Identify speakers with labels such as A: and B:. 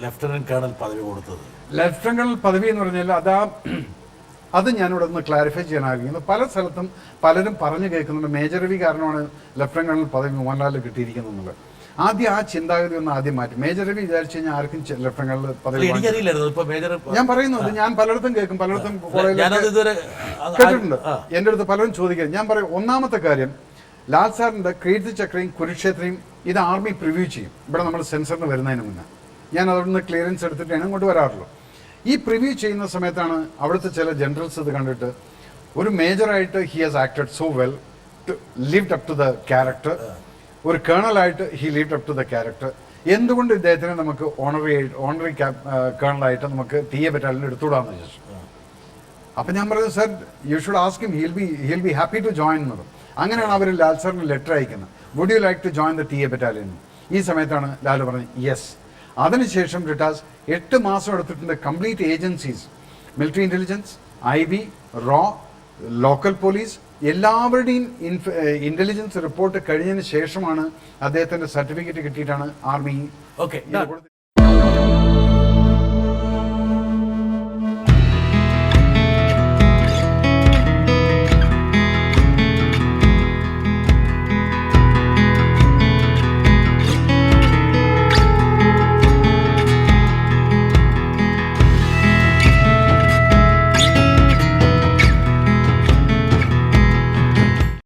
A: Lieutenant colonel പദവി കൊടുത്തത്.
B: Lieutenant colonel പദവി എന്ന് പറഞ്ഞാൽ അത് ഞാനിവിടെ ഒന്ന് ക്ലാരിഫൈ ചെയ്യാൻ ആഗ്രഹിക്കുന്നു. പല സ്ഥലത്തും പലരും പറഞ്ഞു കേൾക്കുന്നുണ്ട് മേജർ രവി കാരണമാണ് ലഫ്റ്റനന്റ് കേണൽ പദവി മോഹൻലാലിന് കിട്ടിയിരിക്കുന്നത് എന്നുള്ളത്. ആദ്യം ആ ചിന്താഗതി ഒന്ന് ആദ്യം മാറ്റി. മേജർ രവി വിചാരിച്ചു കഴിഞ്ഞാൽ ആർക്കും ലഫ്റ്റനന്റ് കേണൽ പദവി ഞാൻ പറയുന്നത് ഞാൻ പലയിടത്തും കേൾക്കും, പലയിടത്തും കേട്ടിട്ടുണ്ട്. എൻ്റെ അടുത്ത് പലരും ചോദിക്കുക. ഞാൻ പറയും ഒന്നാമത്തെ കാര്യം ലാൽ സാറിൻ്റെ കീർത്തി ചക്രയും കുരുക്ഷേത്രയും ഇത് ആർമി പ്രിവ്യൂ ചെയ്യും. ഇവിടെ നമ്മൾ സെൻസറിന് വരുന്നതിന് മുന്നേ ഞാൻ അവിടെ ക്ലിയറൻസ് എടുത്തിട്ടാണ് ഇങ്ങോട്ട് വരാറുള്ളൂ. ഈ പ്രിവ്യൂ ചെയ്യുന്ന സമയത്താണ് അവിടുത്തെ ചില ജനറൽസ് ഇത് കണ്ടിട്ട് ഒരു മേജറായിട്ട് he has acted so well lived up to the character, ഒരു കേണലായിട്ട് he lived up to the character, എന്തുകൊണ്ട് ഇദ്ദേഹത്തിനെ നമുക്ക് ഓണറി കേണലായിട്ട് നമുക്ക് TA ബറ്റാലിയൻ എടുത്തുകൂടാന്ന് ചോദിച്ചു. അപ്പം ഞാൻ പറയുന്നത് sir you should ask him, he'll be happy to join എന്നത്. അങ്ങനെയാണ് അവർ ലാൽ സാറിന് ലെറ്റർ അയക്കുന്നത്, would you like to join the TA battalion. ഈ സമയത്താണ് ലാൽ പറഞ്ഞത് യെസ്. അതിനുശേഷം റിട്ടാസ് 8 മാസം എടുത്തിട്ടുണ്ട്. Complete agencies, military intelligence, IB, RAW, local police എല്ലാവരുടെയും ഇൻ്റലിജൻസ് റിപ്പോർട്ട് കഴിഞ്ഞതിന് ശേഷമാണ് അദ്ദേഹത്തിൻ്റെ സർട്ടിഫിക്കറ്റ് കിട്ടിയിട്ടാണ് ആർമി